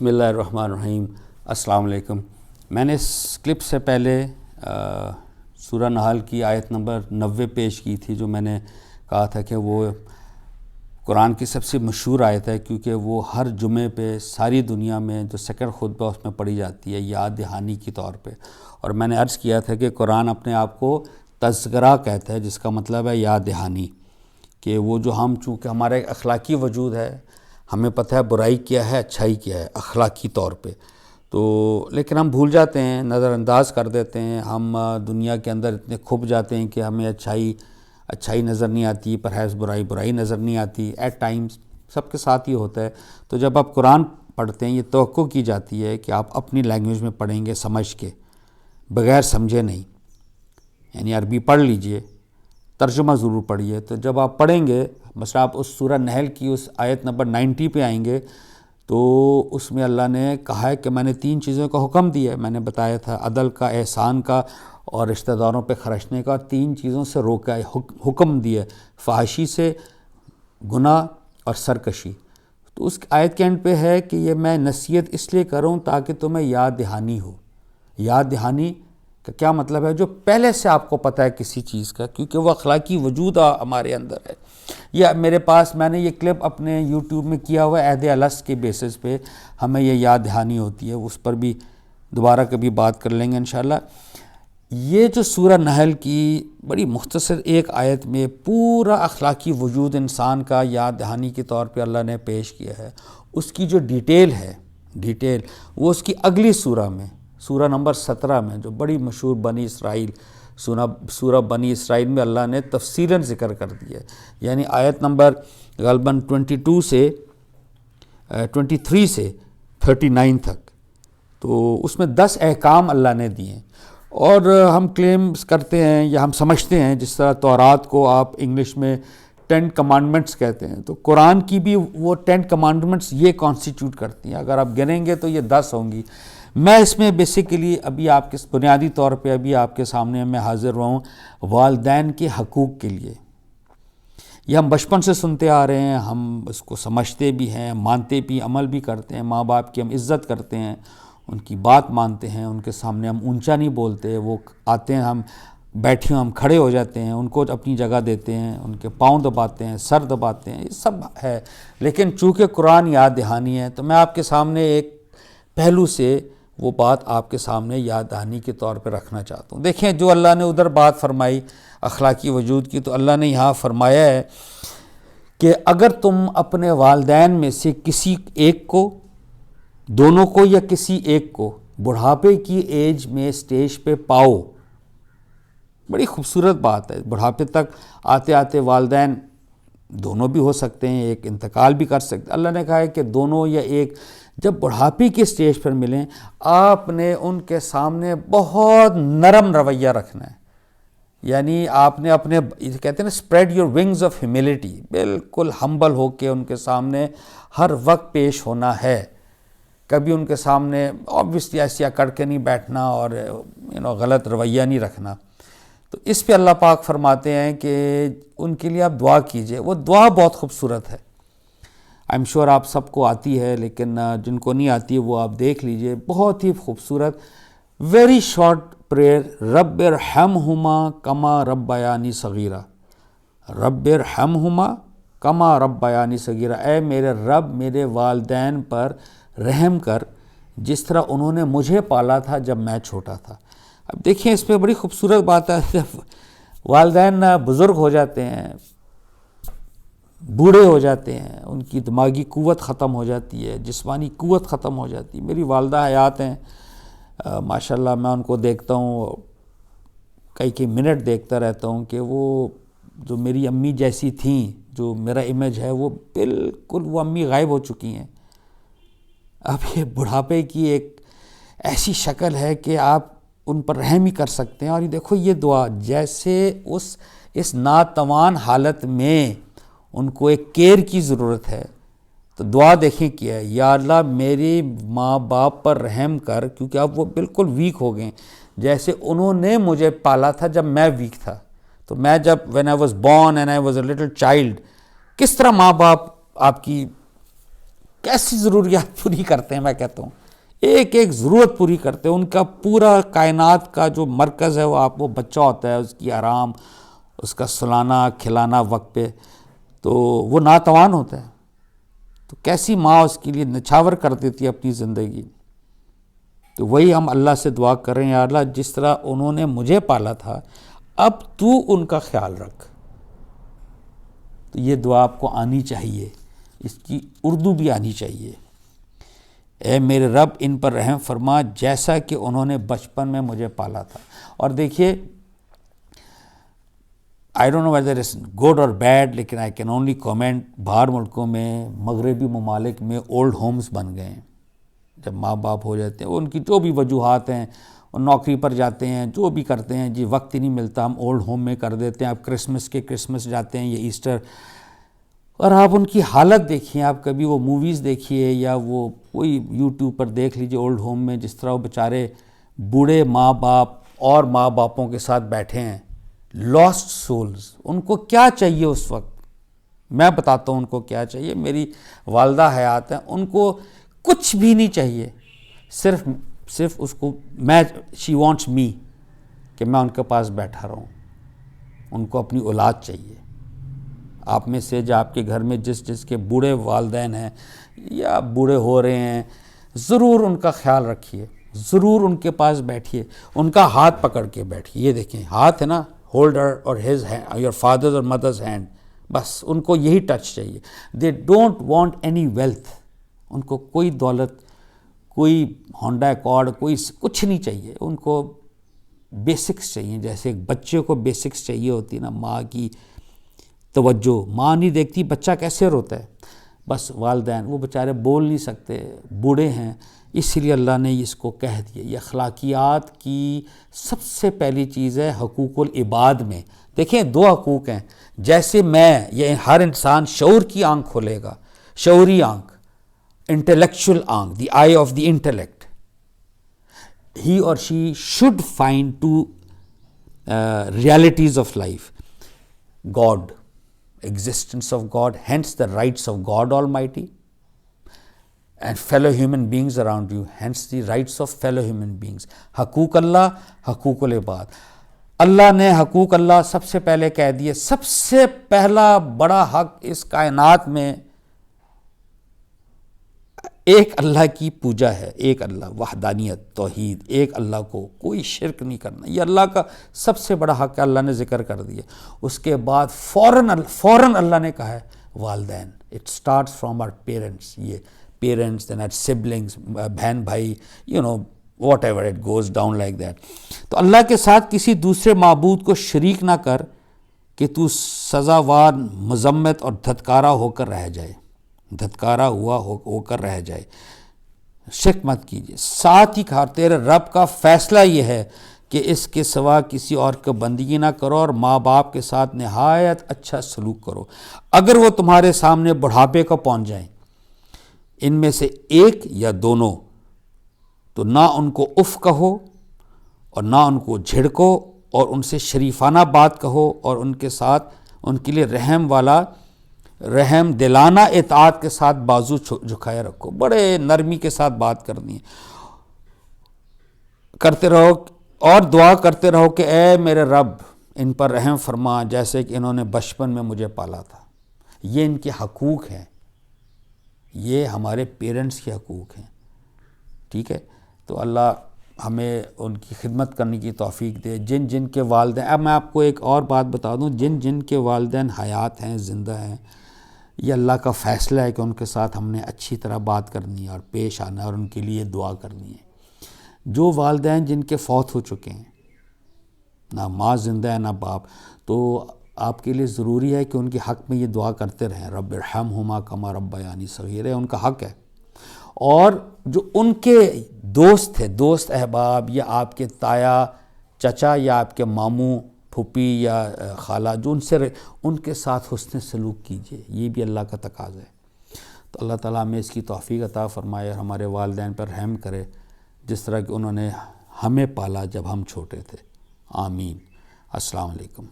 بسم اللہ الرحمن الرحیم. السلام علیکم. میں نے اس کلپ سے پہلے سورہ نحل کی آیت نمبر 90 پیش کی تھی، جو میں نے کہا تھا کہ وہ قرآن کی سب سے مشہور آیت ہے، کیونکہ وہ ہر جمعے پہ ساری دنیا میں جو سیکنڈ خطبہ اس میں پڑھی جاتی ہے یاد دہانی کے طور پہ. اور میں نے عرض کیا تھا کہ قرآن اپنے آپ کو تذکرہ کہتا ہے، جس کا مطلب ہے یاد دہانی، کہ وہ جو ہم چونکہ ہمارا ایک اخلاقی وجود ہے، ہمیں پتہ ہے برائی کیا ہے اچھائی کیا ہے اخلاقی طور پہ، تو لیکن ہم بھول جاتے ہیں، نظر انداز کر دیتے ہیں. ہم دنیا کے اندر اتنے کھپ جاتے ہیں کہ ہمیں اچھائی نظر نہیں آتی، پرہیز برائی نظر نہیں آتی. ایٹ ٹائمز سب کے ساتھ ہی ہوتا ہے. تو جب آپ قرآن پڑھتے ہیں، یہ توقع کی جاتی ہے کہ آپ اپنی لینگویج میں پڑھیں گے، سمجھ کے، بغیر سمجھے نہیں. یعنی عربی پڑھ لیجئے، ترجمہ ضرور پڑھیے. تو جب آپ پڑھیں گے، مثلا آپ اس سورہ نحل کی اس آیت نمبر 90 پہ آئیں گے، تو اس میں اللہ نے کہا ہے کہ میں نے 3 چیزوں کا حکم دیا ہے. میں نے بتایا تھا عدل کا، احسان کا اور رشتہ داروں پہ خرچنے کا. اور 3 چیزوں سے روکا ہے، حکم دیا ہے، فحاشی سے، گناہ اور سرکشی. تو اس آیت کے اینڈ پہ ہے کہ یہ میں نصیحت اس لیے کروں تاکہ تمہیں یاد دہانی ہو. یاد دہانی کا کیا مطلب ہے؟ جو پہلے سے آپ کو پتہ ہے کسی چیز کا، کیونکہ وہ اخلاقی وجود ہمارے اندر ہے. یا میرے پاس، میں نے یہ کلپ اپنے یوٹیوب میں کیا ہوا ہے عہد الست کے بیسس پہ، ہمیں یہ یاد دہانی ہوتی ہے. اس پر بھی دوبارہ کبھی بات کر لیں گے انشاءاللہ. یہ جو سورہ نحل کی بڑی مختصر ایک آیت میں پورا اخلاقی وجود انسان کا یاد دہانی کے طور پہ اللہ نے پیش کیا ہے. اس کی جو ڈیٹیل وہ اس کی اگلی سورہ میں، سورہ نمبر 17 میں، جو بڑی مشہور بنی اسرائیل سورہ بنی اسرائیل میں اللہ نے تفصیلاً ذکر کر دیا ہے. یعنی آیت نمبر غالباً 23 سے 39 تک، تو اس میں 10 احکام اللہ نے دیے ہیں. اور ہم کلیمز کرتے ہیں یا ہم سمجھتے ہیں، جس طرح تورات کو آپ انگلش میں 10 کمانڈمنٹس کہتے ہیں، تو قرآن کی بھی وہ 10 کمانڈمنٹس یہ کانسٹیٹیوٹ کرتی ہیں. اگر آپ گنیں گے تو یہ 10 ہوں گی. میں اس میں بیسیکلی ابھی آپ کے بنیادی طور پہ ابھی آپ کے سامنے میں حاضر ہوا ہوں والدین کے حقوق کے لیے. یہ ہم بچپن سے سنتے آ رہے ہیں، ہم اس کو سمجھتے بھی ہیں، مانتے بھی، عمل بھی کرتے ہیں. ماں باپ کی ہم عزت کرتے ہیں، ان کی بات مانتے ہیں، ان کے سامنے ہم اونچا نہیں بولتے. وہ آتے ہیں، ہم بیٹھے ہم کھڑے ہو جاتے ہیں، ان کو اپنی جگہ دیتے ہیں، ان کے پاؤں دباتے ہیں، سر دباتے ہیں، یہ سب ہے. لیکن چونکہ قرآن یاد دہانی ہے، تو میں آپ کے سامنے ایک پہلو سے وہ بات آپ کے سامنے یاد دہانی کے طور پہ رکھنا چاہتا ہوں. دیکھیں، جو اللہ نے ادھر بات فرمائی اخلاقی وجود کی، تو اللہ نے یہاں فرمایا ہے کہ اگر تم اپنے والدین میں سے کسی ایک کو، دونوں کو یا کسی ایک کو بڑھاپے کی ایج میں سٹیج پہ پاؤ. بڑی خوبصورت بات ہے. بڑھاپے تک آتے آتے والدین دونوں بھی ہو سکتے ہیں، ایک انتقال بھی کر سکتے. اللہ نے کہا ہے کہ دونوں یا ایک جب بڑھاپے کی سٹیج پر ملیں، آپ نے ان کے سامنے بہت نرم رویہ رکھنا ہے. یعنی آپ نے اپنے، کہتے ہیں نا، spread your wings of humility, بالکل ہمبل ہو کے ان کے سامنے ہر وقت پیش ہونا ہے. کبھی ان کے سامنے آبویسلی ایسے اکڑ کے نہیں بیٹھنا اور غلط رویہ نہیں رکھنا. تو اس پہ اللہ پاک فرماتے ہیں کہ ان کے لیے آپ دعا کیجئے. وہ دعا بہت خوبصورت ہے، آئی ایم شور آپ سب کو آتی ہے، لیکن جن کو نہیں آتی ہے وہ آپ دیکھ لیجئے. بہت ہی خوبصورت، ویری شارٹ پریئر. رب ارحمہما کما ربیانی صغیرہ، رب ارحمہما کما ربیانی صغیرہ. اے میرے رب، میرے والدین پر رحم کر جس طرح انہوں نے مجھے پالا تھا جب میں چھوٹا تھا. اب دیکھیں، اس پہ بڑی خوبصورت بات ہے. جب والدین بزرگ ہو جاتے ہیں، بوڑھے ہو جاتے ہیں، ان کی دماغی قوت ختم ہو جاتی ہے، جسمانی قوت ختم ہو جاتی ہے. میری والدہ حیات ہیں ماشاءاللہ. میں ان کو دیکھتا ہوں، کئی منٹ دیکھتا رہتا ہوں کہ وہ جو میری امی جیسی تھیں، جو میرا امیج ہے، وہ بالکل وہ امی غائب ہو چکی ہیں. اب یہ بڑھاپے کی ایک ایسی شکل ہے کہ آپ ان پر رحم ہی کر سکتے ہیں. اور یہ دیکھو، یہ دعا جیسے اس ناتوان حالت میں ان کو ایک کیئر کی ضرورت ہے، تو دعا دیکھیں کیا ہے. یا اللہ، میرے ماں باپ پر رحم کر، کیونکہ اب وہ بالکل ویک ہو گئے، جیسے انہوں نے مجھے پالا تھا جب میں ویک تھا. تو میں جب when I was born and I was a little child، کس طرح ماں باپ آپ کی کیسی ضروریات پوری کرتے ہیں، میں کہتا ہوں ایک ایک ضرورت پوری کرتے ہیں. ان کا پورا کائنات کا جو مرکز ہے وہ بچہ ہوتا ہے، اس کی آرام، اس کا سلانا کھلانا وقت پہ، تو وہ ناتوان ہوتا ہے. تو کیسی ماں اس کے لیے نچھاور کر دیتی ہے اپنی زندگی. تو وہی ہم اللہ سے دعا کر رہے ہیں، یا اللہ جس طرح انہوں نے مجھے پالا تھا اب تو ان کا خیال رکھ. تو یہ دعا آپ کو آنی چاہیے، اس کی اردو بھی آنی چاہیے. اے میرے رب ان پر رحم فرما جیسا کہ انہوں نے بچپن میں مجھے پالا تھا. اور دیکھیے I don't know whether it's good اور بیڈ، لیکن آئی کین اونلی کامنٹ، باہر ملکوں میں، مغربی ممالک میں اولڈ ہومز بن گئے ہیں. جب ماں باپ ہو جاتے ہیں، ان کی جو بھی وجوہات ہیں، وہ نوکری پر جاتے ہیں، جو بھی کرتے ہیں، جی وقت ہی نہیں ملتا، ہم اولڈ ہوم میں کر دیتے ہیں. آپ کرسمس جاتے ہیں یا ایسٹر، اور آپ ان کی حالت دیکھیے. آپ کبھی وہ موویز دیکھیے یا وہ کوئی یوٹیوب پر دیکھ لیجیے اولڈ ہوم میں جس طرح وہ بیچارے بوڑھے ماں باپ اور ماں باپوں کے ساتھ بیٹھے ہیں، لاسٹ سولز. ان کو کیا چاہیے اس وقت؟ میں بتاتا ہوں ان کو کیا چاہیے. میری والدہ حیات ہیں، ان کو کچھ بھی نہیں چاہیے، صرف اس کو شی وانٹس می، کہ میں ان کے پاس بیٹھا رہوں. ان کو اپنی اولاد چاہیے. آپ میں سے جو آپ کے گھر میں جس کے بوڑھے والدین ہیں یا بوڑھے ہو رہے ہیں، ضرور ان کا خیال رکھیے، ضرور ان کے پاس بیٹھیے، ان کا ہاتھ پکڑ کے بیٹھیے. یہ دیکھیں ہاتھ ہے نا، holder or his hand, your father's or mother's hand, بس ان کو یہی ٹچ چاہیے. They don't want any wealth. ان کو کوئی دولت، کوئی ہونڈا ایکارڈ، کوئی کچھ نہیں چاہیے. ان کو بیسکس چاہیے، جیسے ایک بچے کو بیسکس چاہیے ہوتی نا، ماں کی توجہ. ماں نہیں دیکھتی بچہ کیسے روتا ہے. بس والدین وہ بیچارے بول نہیں سکتے، بوڑھے ہیں، اس لیے اللہ نے اس کو کہہ دیا. یہ اخلاقیات کی سب سے پہلی چیز ہے حقوق العباد میں. دیکھیں دو حقوق ہیں، جیسے میں یہ ہر انسان شعور کی آنکھ کھولے گا، شعوری آنکھ، انٹلیکچول آنکھ، دی آئی of the intellect. He or she should find two realities of life. God, existence of God, hence the rights of God Almighty, and fellow human beings around you, hence the rights of fellow human beings. حقوق اللہ، حقوق العباد. اللہ نے حقوق اللہ سب سے پہلے کہہ دیے. سب سے پہلا بڑا حق اس کائنات میں ایک اللہ کی پوجا ہے، ایک اللہ، وحدانیت، توحید، ایک اللہ کو کوئی شرک نہیں کرنا. یہ اللہ کا سب سے بڑا حق ہے، اللہ نے ذکر کر دیا. اس کے بعد فوراً اللہ نے کہا ہے والدین. It starts from our parents. یہ پیرنٹس، دین آر سبلنگس، بہن بھائی، whatever it goes down like that. تو اللہ کے ساتھ کسی دوسرے معبود کو شریک نہ کر کہ تو سزاوار، مذمت اور دھتکارا ہو کر رہ جائے، دھتکارا ہو کر رہ جائے. شک مت کیجیے. ساتھ ہی کہا تیرے رب کا فیصلہ یہ ہے کہ اس کے سوا کسی اور کو بندگی نہ کرو اور ماں باپ کے ساتھ نہایت اچھا سلوک کرو. اگر وہ تمہارے سامنے بڑھاپے کو پہنچ جائیں، ان میں سے ایک یا دونوں، تو نہ ان کو اف کہو اور نہ ان کو جھڑکو، اور ان سے شریفانہ بات کہو، اور ان کے ساتھ ان کے لیے رحم دلانہ اطاعت کے ساتھ بازو جھکائے رکھو. بڑے نرمی کے ساتھ بات کرنی ہے. کرتے رہو اور دعا کرتے رہو کہ اے میرے رب ان پر رحم فرما جیسے کہ انہوں نے بچپن میں مجھے پالا تھا. یہ ان کے حقوق ہیں، یہ ہمارے پیرنٹس کے حقوق ہیں. ٹھیک ہے، تو اللہ ہمیں ان کی خدمت کرنے کی توفیق دے. جن کے والدین، اب میں آپ کو ایک اور بات بتا دوں، جن کے والدین حیات ہیں، زندہ ہیں، یہ اللہ کا فیصلہ ہے کہ ان کے ساتھ ہم نے اچھی طرح بات کرنی ہے اور پیش آنا ہے اور ان کے لیے دعا کرنی ہے. جو والدین جن کے فوت ہو چکے ہیں، نہ ماں زندہ ہے نہ باپ، تو آپ کے لیے ضروری ہے کہ ان کے حق میں یہ دعا کرتے رہیں، رب ارحمہما کما ربیانی صغیرا. ان کا حق ہے. اور جو ان کے دوست تھے، دوست احباب، یا آپ کے تایا چچا یا آپ کے ماموں پھوپھی یا خالہ، جو ان کے ساتھ حسن سلوک کیجیے. یہ بھی اللہ کا تقاضا ہے. تو اللہ تعالیٰ ہمیں اس کی توفیق عطا فرمائے اور ہمارے والدین پر رحم کرے جس طرح کہ انہوں نے ہمیں پالا جب ہم چھوٹے تھے. آمین. السلام علیکم.